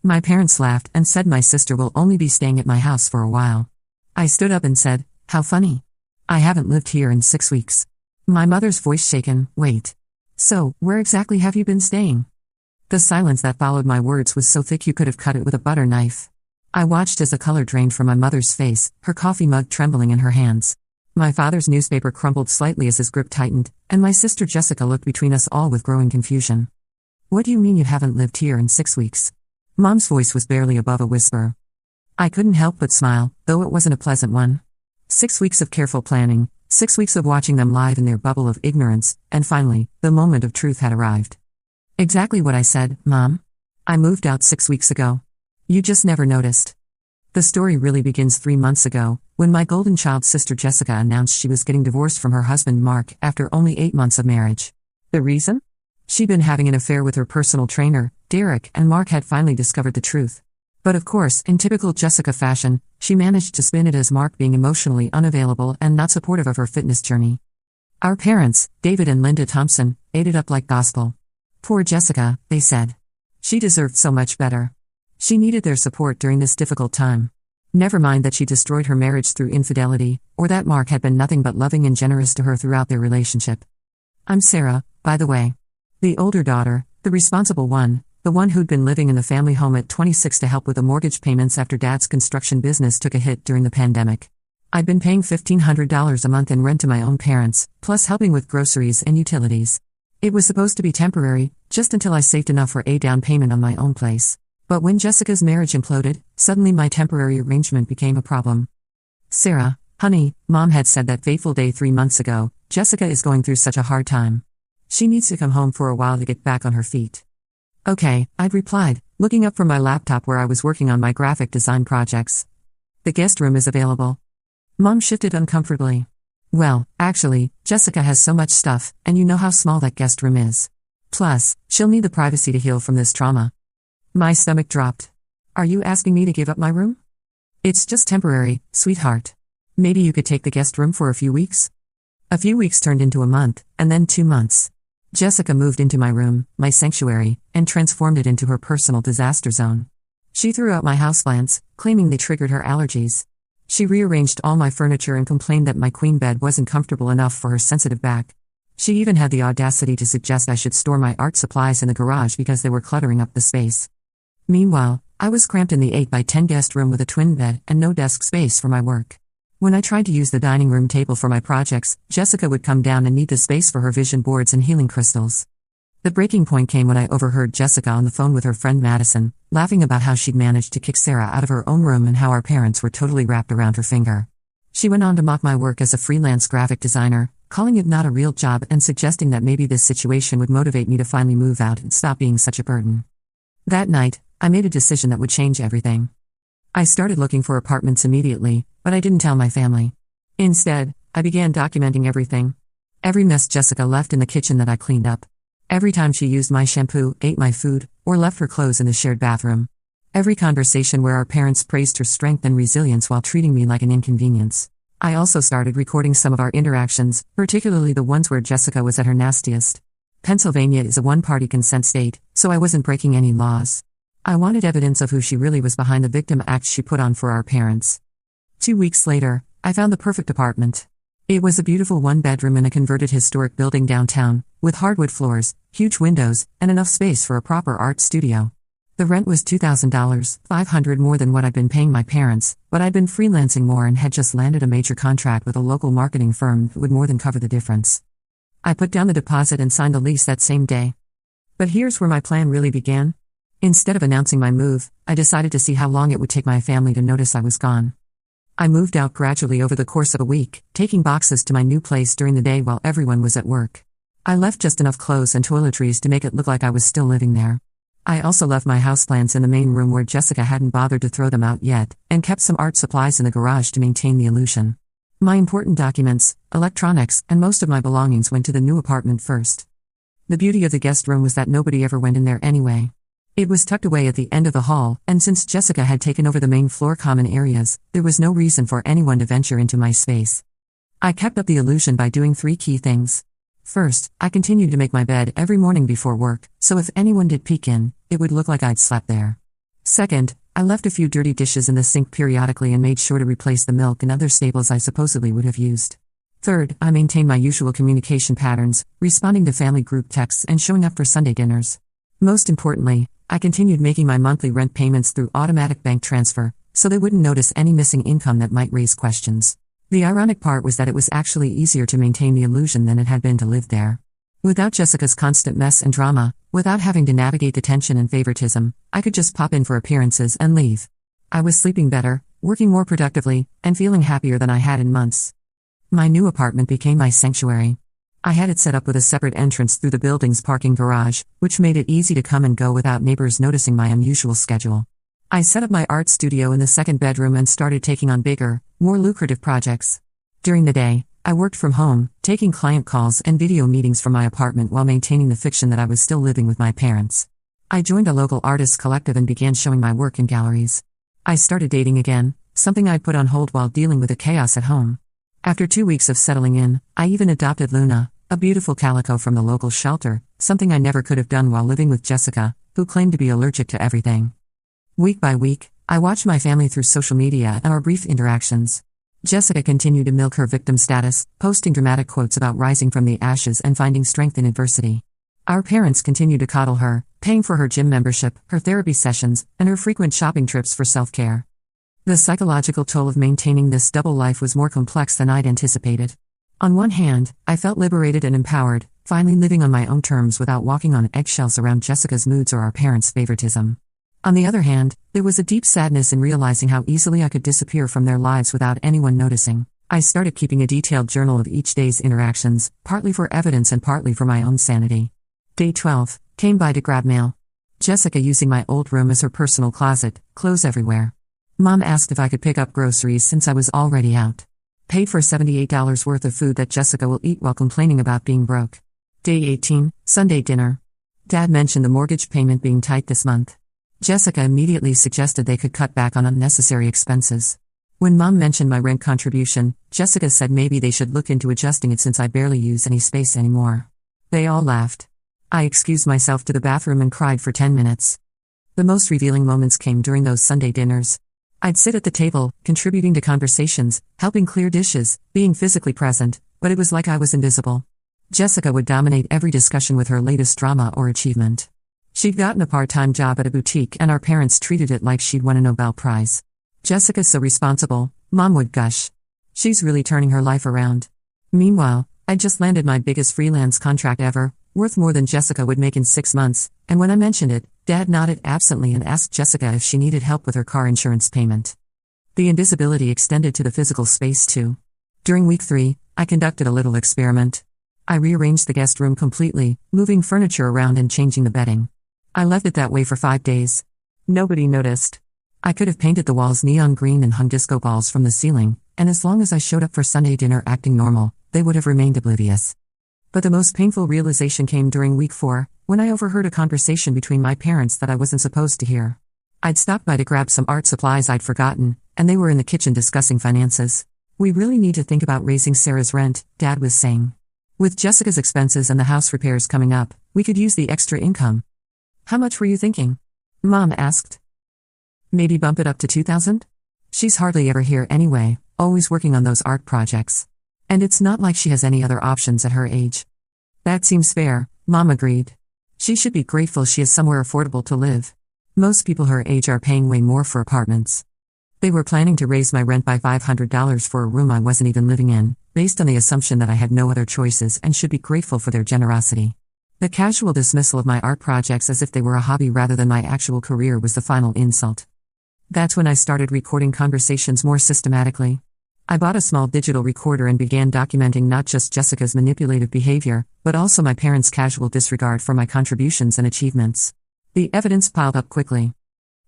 My parents laughed and said my sister will only be staying at my house for a while. I stood up and said, "How funny. I haven't lived here in 6 weeks." My mother's voice shaken, "Wait. So, where exactly have you been staying?" The silence that followed my words was so thick you could have cut it with a butter knife. I watched as the color drained from my mother's face, her coffee mug trembling in her hands. My father's newspaper crumpled slightly as his grip tightened, and my sister Jessica looked between us all with growing confusion. "What do you mean you haven't lived here in 6 weeks?" Mom's voice was barely above a whisper. I couldn't help but smile, though it wasn't a pleasant one. 6 weeks of careful planning, 6 weeks of watching them live in their bubble of ignorance, and finally, the moment of truth had arrived. "Exactly what I said, Mom. I moved out 6 weeks ago. You just never noticed." The story really begins 3 months ago, when my golden child sister Jessica announced she was getting divorced from her husband Mark after only 8 months of marriage. The reason? She'd been having an affair with her personal trainer, Derek, and Mark had finally discovered the truth. But of course, in typical Jessica fashion, she managed to spin it as Mark being emotionally unavailable and not supportive of her fitness journey. Our parents, David and Linda Thompson, ate it up like gospel. "Poor Jessica," they said. "She deserved so much better. She needed their support during this difficult time. Never mind that she destroyed her marriage through infidelity, or that Mark had been nothing but loving and generous to her throughout their relationship. I'm Sarah, by the way. The older daughter, the responsible one, the one who'd been living in the family home at 26 to help with the mortgage payments after Dad's construction business took a hit during the pandemic. I'd been paying $1,500 a month in rent to my own parents, plus helping with groceries and utilities. It was supposed to be temporary, just until I saved enough for a down payment on my own place. But when Jessica's marriage imploded, suddenly my temporary arrangement became a problem. "Sarah, honey," Mom had said that fateful day 3 months ago, "Jessica is going through such a hard time. She needs to come home for a while to get back on her feet." "Okay," I'd replied, looking up from my laptop where I was working on my graphic design projects. "The guest room is available." Mom shifted uncomfortably. "Well, actually, Jessica has so much stuff, and you know how small that guest room is. Plus, she'll need the privacy to heal from this trauma." My stomach dropped. "Are you asking me to give up my room?" "It's just temporary, sweetheart. Maybe you could take the guest room for a few weeks?" A few weeks turned into a month, and then 2 months. Jessica moved into my room, my sanctuary, and transformed it into her personal disaster zone. She threw out my houseplants, claiming they triggered her allergies. She rearranged all my furniture and complained that my queen bed wasn't comfortable enough for her sensitive back. She even had the audacity to suggest I should store my art supplies in the garage because they were cluttering up the space. Meanwhile, I was cramped in the 8x10 guest room with a twin bed and no desk space for my work. When I tried to use the dining room table for my projects, Jessica would come down and need the space for her vision boards and healing crystals. The breaking point came when I overheard Jessica on the phone with her friend Madison, laughing about how she'd managed to kick Sarah out of her own room and how our parents were totally wrapped around her finger. She went on to mock my work as a freelance graphic designer, calling it not a real job and suggesting that maybe this situation would motivate me to finally move out and stop being such a burden. That night, I made a decision that would change everything. I started looking for apartments immediately, but I didn't tell my family. Instead, I began documenting everything. Every mess Jessica left in the kitchen that I cleaned up. Every time she used my shampoo, ate my food, or left her clothes in the shared bathroom. Every conversation where our parents praised her strength and resilience while treating me like an inconvenience. I also started recording some of our interactions, particularly the ones where Jessica was at her nastiest. Pennsylvania is a one-party consent state, so I wasn't breaking any laws. I wanted evidence of who she really was behind the victim act she put on for our parents. 2 weeks later, I found the perfect apartment. It was a beautiful one-bedroom in a converted historic building downtown, with hardwood floors, huge windows, and enough space for a proper art studio. The rent was $2,000, $500 more than what I'd been paying my parents, but I'd been freelancing more and had just landed a major contract with a local marketing firm that would more than cover the difference. I put down the deposit and signed the lease that same day. But here's where my plan really began. Instead of announcing my move, I decided to see how long it would take my family to notice I was gone. I moved out gradually over the course of a week, taking boxes to my new place during the day while everyone was at work. I left just enough clothes and toiletries to make it look like I was still living there. I also left my houseplants in the main room where Jessica hadn't bothered to throw them out yet, and kept some art supplies in the garage to maintain the illusion. My important documents, electronics, and most of my belongings went to the new apartment first. The beauty of the guest room was that nobody ever went in there anyway. It was tucked away at the end of the hall, and since Jessica had taken over the main floor common areas, there was no reason for anyone to venture into my space. I kept up the illusion by doing 3 key things. First, I continued to make my bed every morning before work, so if anyone did peek in, it would look like I'd slept there. Second, I left a few dirty dishes in the sink periodically and made sure to replace the milk and other staples I supposedly would have used. Third, I maintained my usual communication patterns, responding to family group texts and showing up for Sunday dinners. Most importantly, I continued making my monthly rent payments through automatic bank transfer, so they wouldn't notice any missing income that might raise questions. The ironic part was that it was actually easier to maintain the illusion than it had been to live there. Without Jessica's constant mess and drama, without having to navigate the tension and favoritism, I could just pop in for appearances and leave. I was sleeping better, working more productively, and feeling happier than I had in months. My new apartment became my sanctuary. I had it set up with a separate entrance through the building's parking garage, which made it easy to come and go without neighbors noticing my unusual schedule. I set up my art studio in the second bedroom and started taking on bigger, more lucrative projects. During the day, I worked from home, taking client calls and video meetings from my apartment while maintaining the fiction that I was still living with my parents. I joined a local artists collective and began showing my work in galleries. I started dating again, something I'd put on hold while dealing with the chaos at home. After 2 weeks of settling in, I even adopted Luna, a beautiful calico from the local shelter, something I never could have done while living with Jessica, who claimed to be allergic to everything. Week by week, I watched my family through social media and our brief interactions. Jessica continued to milk her victim status, posting dramatic quotes about rising from the ashes and finding strength in adversity. Our parents continued to coddle her, paying for her gym membership, her therapy sessions, and her frequent shopping trips for self-care. The psychological toll of maintaining this double life was more complex than I'd anticipated. On one hand, I felt liberated and empowered, finally living on my own terms without walking on eggshells around Jessica's moods or our parents' favoritism. On the other hand, there was a deep sadness in realizing how easily I could disappear from their lives without anyone noticing. I started keeping a detailed journal of each day's interactions, partly for evidence and partly for my own sanity. Day 12, came by to grab mail. Jessica using my old room as her personal closet, clothes everywhere. Mom asked if I could pick up groceries since I was already out. Paid for $78 worth of food that Jessica will eat while complaining about being broke. Day 18, Sunday dinner. Dad mentioned the mortgage payment being tight this month. Jessica immediately suggested they could cut back on unnecessary expenses. When Mom mentioned my rent contribution, Jessica said maybe they should look into adjusting it since I barely use any space anymore. They all laughed. I excused myself to the bathroom and cried for 10 minutes. The most revealing moments came during those Sunday dinners. I'd sit at the table, contributing to conversations, helping clear dishes, being physically present, but it was like I was invisible. Jessica would dominate every discussion with her latest drama or achievement. She'd gotten a part-time job at a boutique and our parents treated it like she'd won a Nobel Prize. Jessica's so responsible, Mom would gush. She's really turning her life around. Meanwhile, I'd just landed my biggest freelance contract ever, worth more than Jessica would make in 6 months, and when I mentioned it, Dad nodded absently and asked Jessica if she needed help with her car insurance payment. The invisibility extended to the physical space too. During week 3, I conducted a little experiment. I rearranged the guest room completely, moving furniture around and changing the bedding. I left it that way for 5 days. Nobody noticed. I could have painted the walls neon green and hung disco balls from the ceiling, and as long as I showed up for Sunday dinner acting normal, they would have remained oblivious. But the most painful realization came during week 4, when I overheard a conversation between my parents that I wasn't supposed to hear. I'd stopped by to grab some art supplies I'd forgotten, and they were in the kitchen discussing finances. "We really need to think about raising Sarah's rent," Dad was saying. "With Jessica's expenses and the house repairs coming up, we could use the extra income." "How much were you thinking?" Mom asked. "Maybe bump it up to $2,000? She's hardly ever here anyway, always working on those art projects. And it's not like she has any other options at her age." "That seems fair," Mom agreed. "She should be grateful she has somewhere affordable to live. Most people her age are paying way more for apartments." They were planning to raise my rent by $500 for a room I wasn't even living in, based on the assumption that I had no other choices and should be grateful for their generosity. The casual dismissal of my art projects as if they were a hobby rather than my actual career was the final insult. That's when I started recording conversations more systematically. I bought a small digital recorder and began documenting not just Jessica's manipulative behavior, but also my parents' casual disregard for my contributions and achievements. The evidence piled up quickly.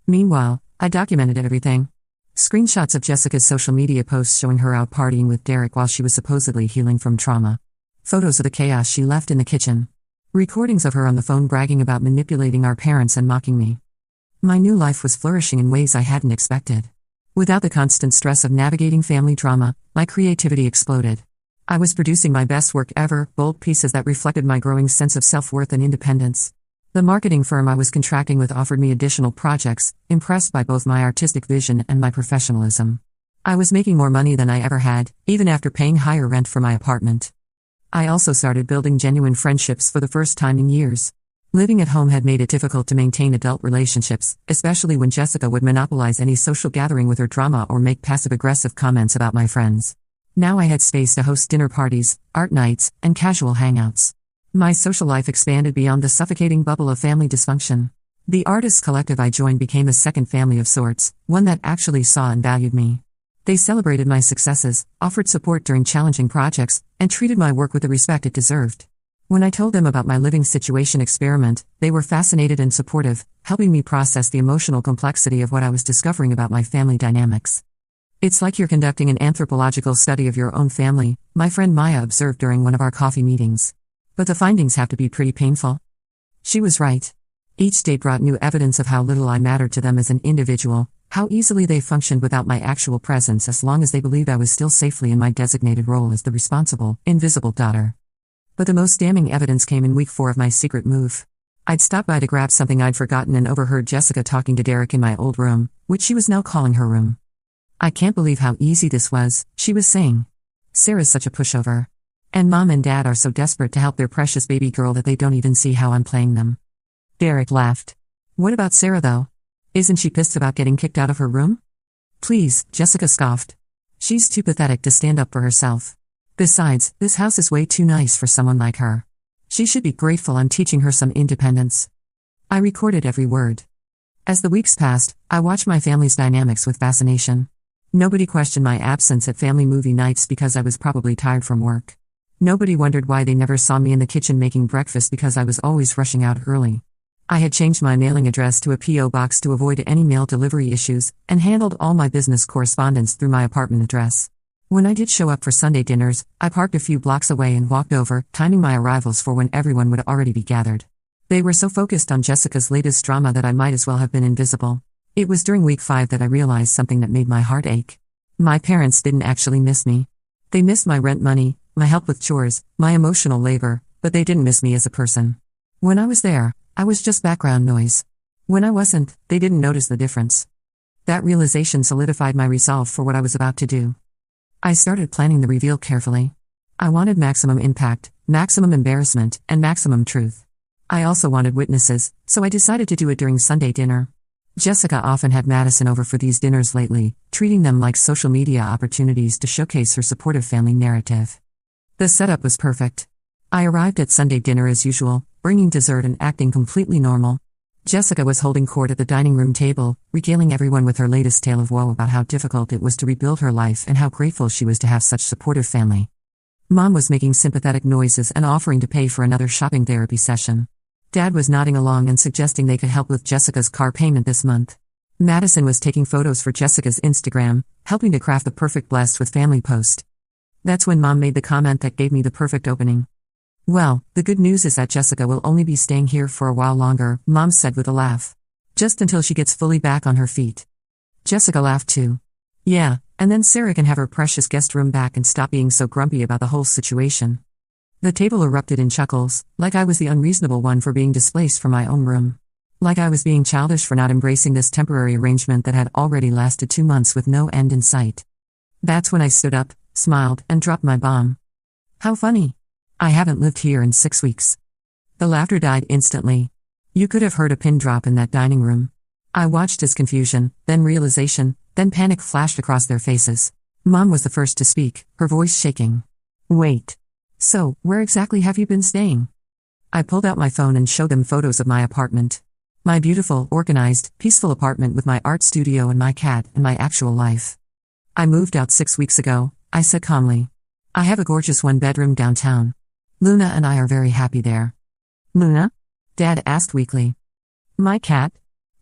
Meanwhile, I documented everything. Screenshots of Jessica's social media posts showing her out partying with Derek while she was supposedly healing from trauma. Photos of the chaos she left in the kitchen. Recordings of her on the phone bragging about manipulating our parents and mocking me. My new life was flourishing in ways I hadn't expected. Without the constant stress of navigating family drama, my creativity exploded. I was producing my best work ever, bold pieces that reflected my growing sense of self-worth and independence. The marketing firm I was contracting with offered me additional projects, impressed by both my artistic vision and my professionalism. I was making more money than I ever had, even after paying higher rent for my apartment. I also started building genuine friendships for the first time in years. Living at home had made it difficult to maintain adult relationships, especially when Jessica would monopolize any social gathering with her drama or make passive-aggressive comments about my friends. Now I had space to host dinner parties, art nights, and casual hangouts. My social life expanded beyond the suffocating bubble of family dysfunction. The artists' collective I joined became a second family of sorts, one that actually saw and valued me. They celebrated my successes, offered support during challenging projects, and treated my work with the respect it deserved. When I told them about my living situation experiment, they were fascinated and supportive, helping me process the emotional complexity of what I was discovering about my family dynamics. It's like you're conducting an anthropological study of your own family, my friend Maya observed during one of our coffee meetings. But the findings have to be pretty painful. She was right. Each day brought new evidence of how little I mattered to them as an individual, how easily they functioned without my actual presence as long as they believed I was still safely in my designated role as the responsible, invisible daughter. But the most damning evidence came in week 4 of my secret move. I'd stopped by to grab something I'd forgotten and overheard Jessica talking to Derek in my old room, which she was now calling her room. "I can't believe how easy this was," she was saying. "Sarah's such a pushover. And Mom and Dad are so desperate to help their precious baby girl that they don't even see how I'm playing them." Derek laughed. "What about Sarah though? Isn't she pissed about getting kicked out of her room?" "Please," Jessica scoffed. "She's too pathetic to stand up for herself. Besides, this house is way too nice for someone like her. She should be grateful I'm teaching her some independence." I recorded every word. As the weeks passed, I watched my family's dynamics with fascination. Nobody questioned my absence at family movie nights because I was probably tired from work. Nobody wondered why they never saw me in the kitchen making breakfast because I was always rushing out early. I had changed my mailing address to a P.O. box to avoid any mail delivery issues, and handled all my business correspondence through my apartment address. When I did show up for Sunday dinners, I parked a few blocks away and walked over, timing my arrivals for when everyone would already be gathered. They were so focused on Jessica's latest drama that I might as well have been invisible. It was during week 5 that I realized something that made my heart ache. My parents didn't actually miss me. They missed my rent money, my help with chores, my emotional labor, but they didn't miss me as a person. When I was there, I was just background noise. When I wasn't, they didn't notice the difference. That realization solidified my resolve for what I was about to do. I started planning the reveal carefully. I wanted maximum impact, maximum embarrassment, and maximum truth. I also wanted witnesses, so I decided to do it during Sunday dinner. Jessica often had Madison over for these dinners lately, treating them like social media opportunities to showcase her supportive family narrative. The setup was perfect. I arrived at Sunday dinner as usual, bringing dessert and acting completely normal. Jessica was holding court at the dining room table, regaling everyone with her latest tale of woe about how difficult it was to rebuild her life and how grateful she was to have such supportive family. Mom was making sympathetic noises and offering to pay for another shopping therapy session. Dad was nodding along and suggesting they could help with Jessica's car payment this month. Madison was taking photos for Jessica's Instagram, helping to craft the perfect blessed with family post. That's when Mom made the comment that gave me the perfect opening. "Well, the good news is that Jessica will only be staying here for a while longer," Mom said with a laugh. "Just until she gets fully back on her feet." Jessica laughed too. "Yeah, and then Sarah can have her precious guest room back and stop being so grumpy about the whole situation." The table erupted in chuckles, like I was the unreasonable one for being displaced from my own room. Like I was being childish for not embracing this temporary arrangement that had already lasted 2 months with no end in sight. That's when I stood up, smiled, and dropped my bomb. "How funny. I haven't lived here in 6 weeks." The laughter died instantly. You could have heard a pin drop in that dining room. I watched as confusion, then realization, then panic flashed across their faces. Mom was the first to speak, her voice shaking. "Wait. So, where exactly have you been staying?" I pulled out my phone and showed them photos of my apartment. My beautiful, organized, peaceful apartment with my art studio and my cat and my actual life. "I moved out 6 weeks ago," I said calmly. "I have a gorgeous 1-bedroom downtown. Luna and I are very happy there." "Luna?" Dad asked weakly. "My cat?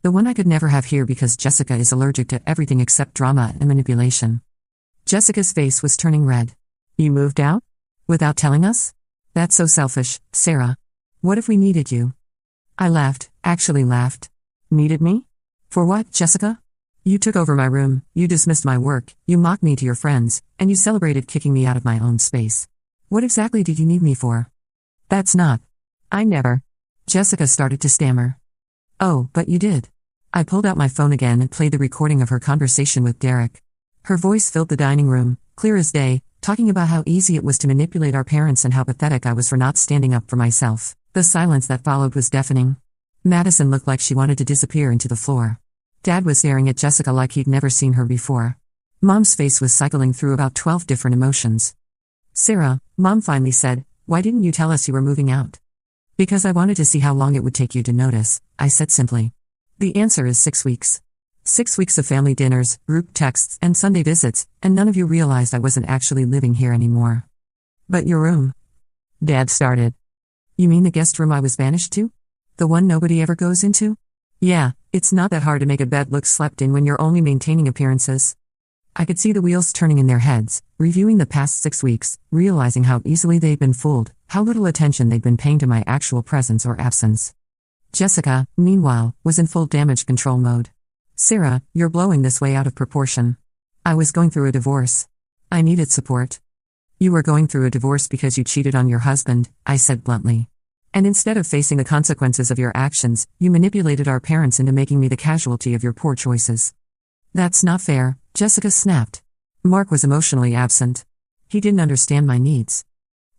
The one I could never have here because Jessica is allergic to everything except drama and manipulation." Jessica's face was turning red. "You moved out? Without telling us? That's so selfish, Sarah. What if we needed you?" I laughed, actually laughed. "Needed me? For what, Jessica? You took over my room, you dismissed my work, you mocked me to your friends, and you celebrated kicking me out of my own space. What exactly did you need me for?" "That's not. I never." Jessica started to stammer. Oh, but you did. I pulled out my phone again and played the recording of her conversation with Derek. Her voice filled the dining room, clear as day, talking about how easy it was to manipulate our parents and how pathetic I was for not standing up for myself. The silence that followed was deafening. Madison looked like she wanted to disappear into the floor. Dad was staring at Jessica like he'd never seen her before. Mom's face was cycling through about 12 different emotions. Sarah, Mom finally said, why didn't you tell us you were moving out? Because I wanted to see how long it would take you to notice, I said simply. The answer is 6 weeks. 6 weeks of family dinners, group texts, and Sunday visits, and none of you realized I wasn't actually living here anymore. But your room? Dad started. You mean the guest room I was banished to? The one nobody ever goes into? Yeah, it's not that hard to make a bed look slept in when you're only maintaining appearances. I could see the wheels turning in their heads, reviewing the past 6 weeks, realizing how easily they'd been fooled, how little attention they'd been paying to my actual presence or absence. Jessica, meanwhile, was in full damage control mode. Sarah, you're blowing this way out of proportion. I was going through a divorce. I needed support. You were going through a divorce because you cheated on your husband, I said bluntly. And instead of facing the consequences of your actions, you manipulated our parents into making me the casualty of your poor choices. That's not fair, Jessica snapped. Mark was emotionally absent. He didn't understand my needs.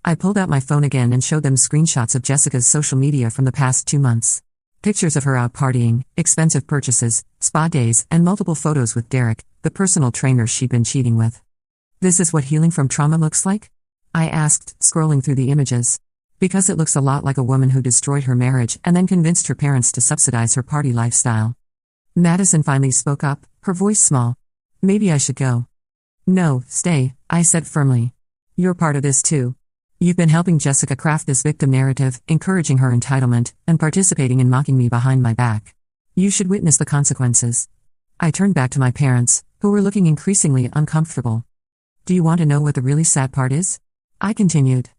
I pulled out my phone again and showed them screenshots of Jessica's social media from the past 2 months. Pictures of her out partying, expensive purchases, spa days, and multiple photos with Derek, the personal trainer she'd been cheating with. This is what healing from trauma looks like? I asked, scrolling through the images. Because it looks a lot like a woman who destroyed her marriage and then convinced her parents to subsidize her party lifestyle. Madison finally spoke up, her voice small. Maybe I should go. No, stay, I said firmly. You're part of this too. You've been helping Jessica craft this victim narrative, encouraging her entitlement, and participating in mocking me behind my back. You should witness the consequences. I turned back to my parents, who were looking increasingly uncomfortable. Do you want to know what the really sad part is? I continued.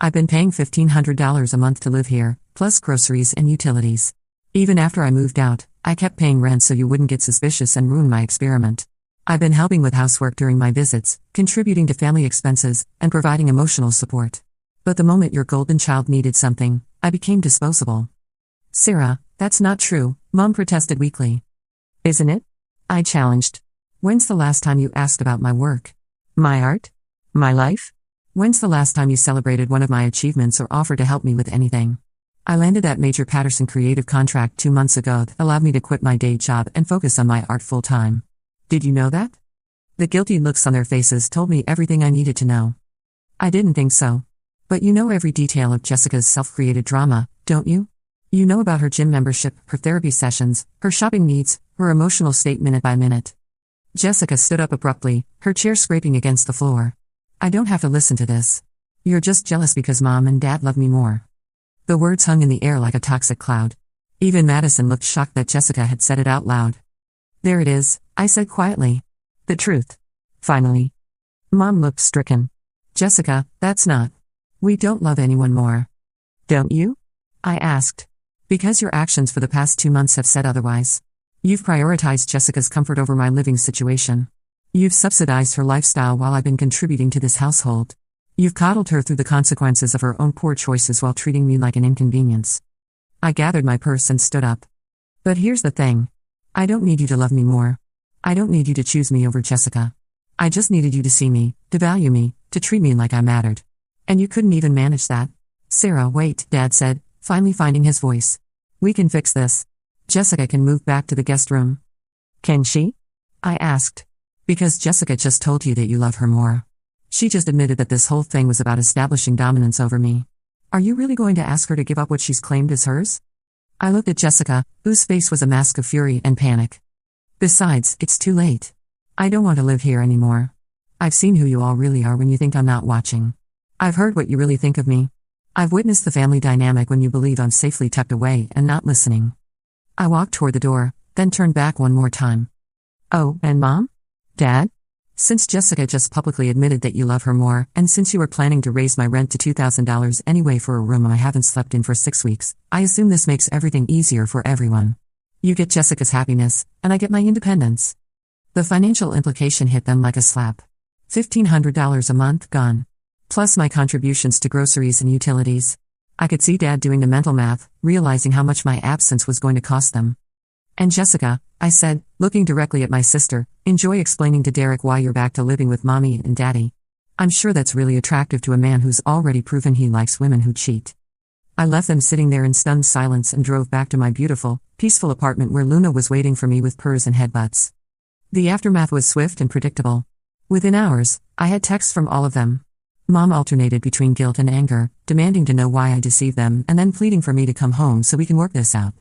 I've been paying $1,500 a month to live here, plus groceries and utilities. Even after I moved out, I kept paying rent so you wouldn't get suspicious and ruin my experiment. I've been helping with housework during my visits, contributing to family expenses, and providing emotional support. But the moment your golden child needed something, I became disposable. Sarah, that's not true, Mom protested weakly. Isn't it? I challenged. When's the last time you asked about my work? My art? My life? When's the last time you celebrated one of my achievements or offered to help me with anything? I landed that Major Patterson creative contract 2 months ago that allowed me to quit my day job and focus on my art full-time. Did you know that? The guilty looks on their faces told me everything I needed to know. I didn't think so. But you know every detail of Jessica's self-created drama, don't you? You know about her gym membership, her therapy sessions, her shopping needs, her emotional state minute by minute. Jessica stood up abruptly, her chair scraping against the floor. I don't have to listen to this. You're just jealous because Mom and Dad love me more. The words hung in the air like a toxic cloud. Even Madison looked shocked that Jessica had said it out loud. There it is, I said quietly. The truth. Finally. Mom looked stricken. Jessica, that's not. We don't love anyone more. Don't you? I asked. Because your actions for the past 2 months have said otherwise. You've prioritized Jessica's comfort over my living situation. You've subsidized her lifestyle while I've been contributing to this household. You've coddled her through the consequences of her own poor choices while treating me like an inconvenience. I gathered my purse and stood up. But here's the thing. I don't need you to love me more. I don't need you to choose me over Jessica. I just needed you to see me, to value me, to treat me like I mattered. And you couldn't even manage that. Sarah, wait, Dad said, finally finding his voice. We can fix this. Jessica can move back to the guest room. Can she? I asked. Because Jessica just told you that you love her more. She just admitted that this whole thing was about establishing dominance over me. Are you really going to ask her to give up what she's claimed as hers? I looked at Jessica, whose face was a mask of fury and panic. Besides, it's too late. I don't want to live here anymore. I've seen who you all really are when you think I'm not watching. I've heard what you really think of me. I've witnessed the family dynamic when you believe I'm safely tucked away and not listening. I walked toward the door, then turned back one more time. Oh, and Mom? Dad? Since Jessica just publicly admitted that you love her more, and since you were planning to raise my rent to $2,000 anyway for a room I haven't slept in for 6 weeks, I assume this makes everything easier for everyone. You get Jessica's happiness, and I get my independence. The financial implication hit them like a slap. $1,500 a month gone. Plus my contributions to groceries and utilities. I could see Dad doing the mental math, realizing how much my absence was going to cost them. And Jessica, I said, looking directly at my sister, enjoy explaining to Derek why you're back to living with Mommy and Daddy. I'm sure that's really attractive to a man who's already proven he likes women who cheat. I left them sitting there in stunned silence and drove back to my beautiful, peaceful apartment where Luna was waiting for me with purrs and headbutts. The aftermath was swift and predictable. Within hours, I had texts from all of them. Mom alternated between guilt and anger, demanding to know why I deceived them and then pleading for me to come home so we can work this out.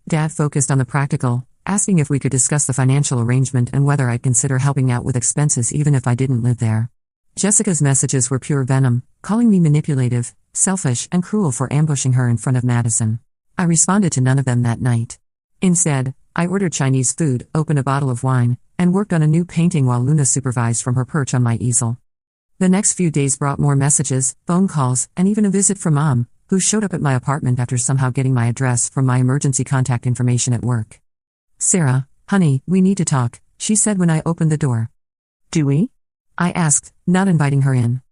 Dad focused on the practical, asking if we could discuss the financial arrangement and whether I'd consider helping out with expenses even if I didn't live there. Jessica's messages were pure venom, calling me manipulative, selfish, and cruel for ambushing her in front of Madison. I responded to none of them that night. Instead, I ordered Chinese food, opened a bottle of wine, and worked on a new painting while Luna supervised from her perch on my easel. The next few days brought more messages, phone calls, and even a visit from Mom, who showed up at my apartment after somehow getting my address from my emergency contact information at work. "Sarah, honey, we need to talk," she said when I opened the door. "Do we?" I asked, not inviting her in.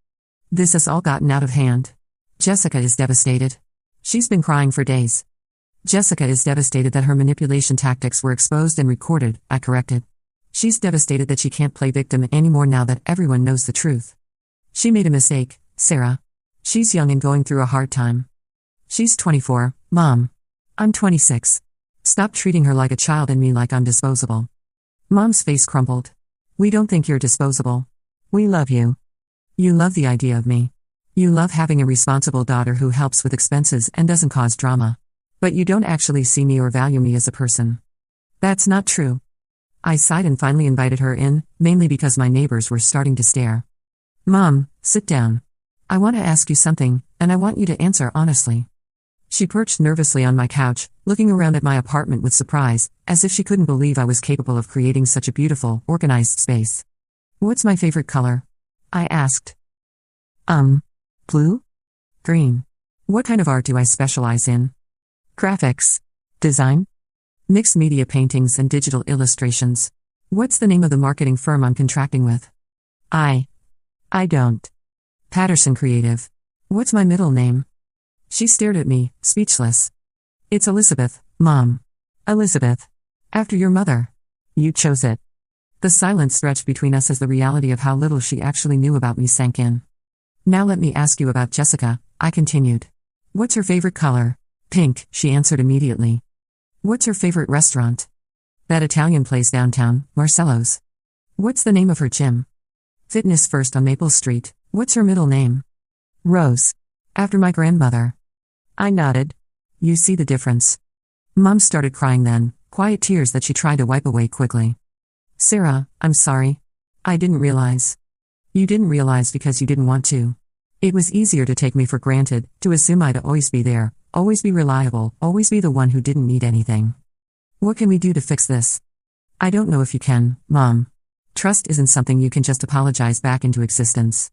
"This has all gotten out of hand. Jessica is devastated. She's been crying for days." "Jessica is devastated that her manipulation tactics were exposed and recorded," I corrected. "She's devastated that she can't play victim anymore now that everyone knows the truth. She made a mistake, Sarah. She's young and going through a hard time. She's 24, Mom. I'm 26. Stop treating her like a child and me like I'm disposable." Mom's face crumpled. "We don't think you're disposable. We love you. You love the idea of me. You love having a responsible daughter who helps with expenses and doesn't cause drama. But you don't actually see me or value me as a person." "That's not true." I sighed and finally invited her in, mainly because my neighbors were starting to stare. "Mom, sit down. I want to ask you something, and I want you to answer honestly." She perched nervously on my couch, looking around at my apartment with surprise, as if she couldn't believe I was capable of creating such a beautiful, organized space. "What's my favorite color?" I asked. Blue? Green. What kind of art do I specialize in?" "Graphics. Design? Mixed media paintings and digital illustrations. What's the name of the marketing firm I'm contracting with?" I don't." "Patterson Creative. What's my middle name?" She stared at me, speechless. "It's Elizabeth, Mom. Elizabeth. After your mother. You chose it." The silence stretched between us as the reality of how little she actually knew about me sank in. "Now let me ask you about Jessica," I continued. "What's her favorite color?" "Pink," she answered immediately. "What's her favorite restaurant?" "That Italian place downtown, Marcello's." "What's the name of her gym?" "Fitness First on Maple Street." "What's her middle name?" "Rose. After my grandmother." I nodded. "You see the difference?" Mom started crying then, quiet tears that she tried to wipe away quickly. "Sarah, I'm sorry. I didn't realize." "You didn't realize because you didn't want to. It was easier to take me for granted, to assume I'd always be there, always be reliable, always be the one who didn't need anything. What can we do to fix this?" "I don't know if you can, Mom. Trust isn't something you can just apologize back into existence."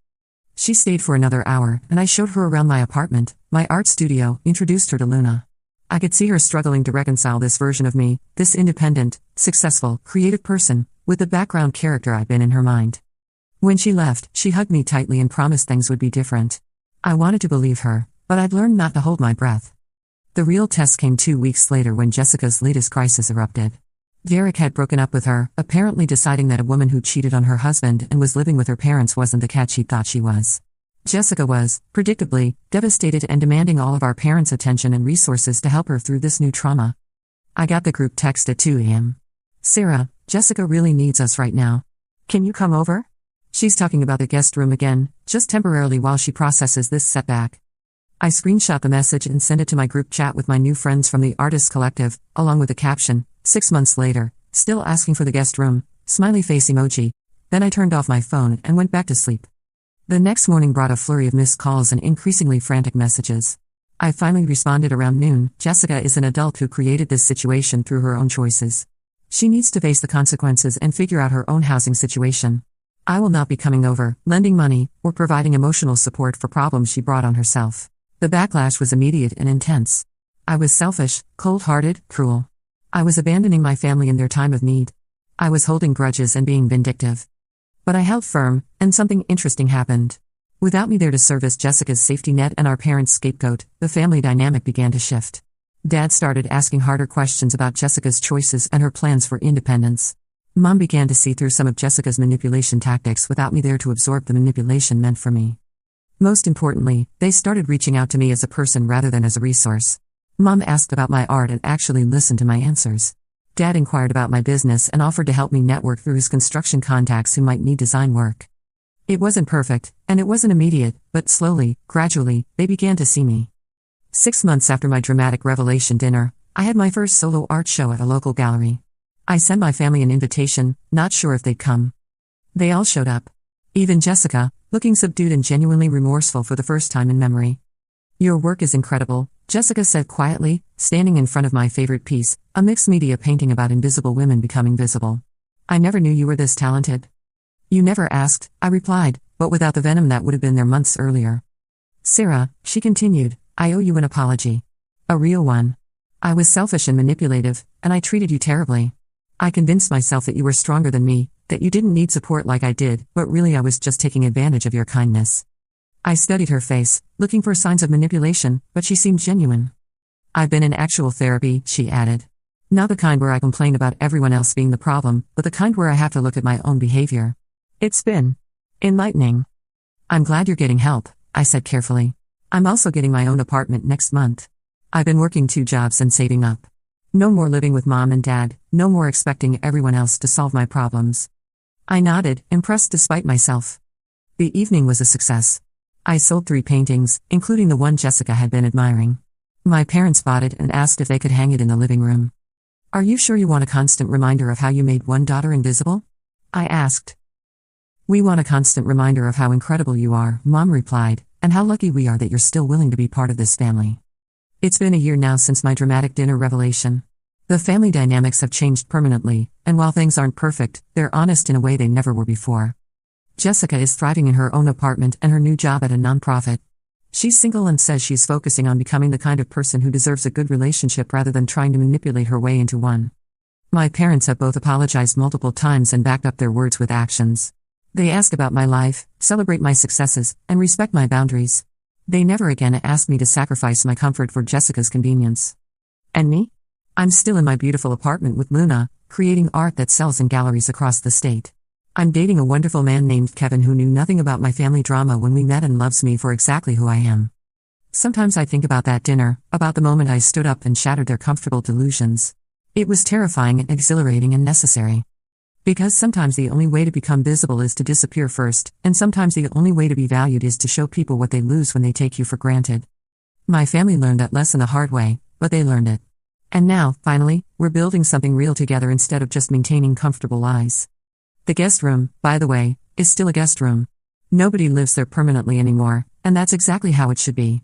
She stayed for another hour, and I showed her around my apartment, my art studio, introduced her to Luna. I could see her struggling to reconcile this version of me, this independent, successful, creative person, with the background character I'd been in her mind. When she left, she hugged me tightly and promised things would be different. I wanted to believe her, but I'd learned not to hold my breath. The real test came 2 weeks later when Jessica's latest crisis erupted. Derek had broken up with her, apparently deciding that a woman who cheated on her husband and was living with her parents wasn't the cat she thought she was. Jessica was, predictably, devastated and demanding all of our parents' attention and resources to help her through this new trauma. I got the group text at 2 a.m. "Sarah, Jessica really needs us right now. Can you come over? She's talking about the guest room again, just temporarily while she processes this setback." I screenshot the message and sent it to my group chat with my new friends from the Artists Collective, along with the caption, "6 months later, still asking for the guest room," smiley face emoji. Then I turned off my phone and went back to sleep. The next morning brought a flurry of missed calls and increasingly frantic messages. I finally responded around noon. "Jessica is an adult who created this situation through her own choices. She needs to face the consequences and figure out her own housing situation. I will not be coming over, lending money, or providing emotional support for problems she brought on herself." The backlash was immediate and intense. I was selfish, cold-hearted, cruel. I was abandoning my family in their time of need. I was holding grudges and being vindictive. But I held firm, and something interesting happened. Without me there to serve as Jessica's safety net and our parents' scapegoat, the family dynamic began to shift. Dad started asking harder questions about Jessica's choices and her plans for independence. Mom began to see through some of Jessica's manipulation tactics without me there to absorb the manipulation meant for me. Most importantly, they started reaching out to me as a person rather than as a resource. Mom asked about my art and actually listened to my answers. Dad inquired about my business and offered to help me network through his construction contacts who might need design work. It wasn't perfect, and it wasn't immediate, but slowly, gradually, they began to see me. 6 months after my dramatic revelation dinner, I had my first solo art show at a local gallery. I sent my family an invitation, not sure if they'd come. They all showed up. Even Jessica, looking subdued and genuinely remorseful for the first time in memory. "Your work is incredible," Jessica said quietly, standing in front of my favorite piece, a mixed-media painting about invisible women becoming visible. "I never knew you were this talented." "You never asked," I replied, but without the venom that would have been there months earlier. "Sarah," she continued, "I owe you an apology. A real one. I was selfish and manipulative, and I treated you terribly. I convinced myself that you were stronger than me, that you didn't need support like I did, but really I was just taking advantage of your kindness." I studied her face, looking for signs of manipulation, but she seemed genuine. "I've been in actual therapy," she added. "Not the kind where I complain about everyone else being the problem, but the kind where I have to look at my own behavior. It's been enlightening." "I'm glad you're getting help," I said carefully. "I'm also getting my own apartment next month. I've been working 2 jobs and saving up. No more living with Mom and Dad, no more expecting everyone else to solve my problems." I nodded, impressed despite myself. The evening was a success. I sold 3 paintings, including the one Jessica had been admiring. My parents bought it and asked if they could hang it in the living room. "Are you sure you want a constant reminder of how you made one daughter invisible?" I asked. "We want a constant reminder of how incredible you are," Mom replied, "and how lucky we are that you're still willing to be part of this family." It's been a year now since my dramatic dinner revelation. The family dynamics have changed permanently, and while things aren't perfect, they're honest in a way they never were before. Jessica is thriving in her own apartment and her new job at a nonprofit. She's single and says she's focusing on becoming the kind of person who deserves a good relationship rather than trying to manipulate her way into one. My parents have both apologized multiple times and backed up their words with actions. They ask about my life, celebrate my successes, and respect my boundaries. They never again asked me to sacrifice my comfort for Jessica's convenience. And me? I'm still in my beautiful apartment with Luna, creating art that sells in galleries across the state. I'm dating a wonderful man named Kevin who knew nothing about my family drama when we met and loves me for exactly who I am. Sometimes I think about that dinner, about the moment I stood up and shattered their comfortable delusions. It was terrifying and exhilarating and necessary. Because sometimes the only way to become visible is to disappear first, and sometimes the only way to be valued is to show people what they lose when they take you for granted. My family learned that lesson the hard way, but they learned it. And now, finally, we're building something real together instead of just maintaining comfortable lies. The guest room, by the way, is still a guest room. Nobody lives there permanently anymore, and that's exactly how it should be.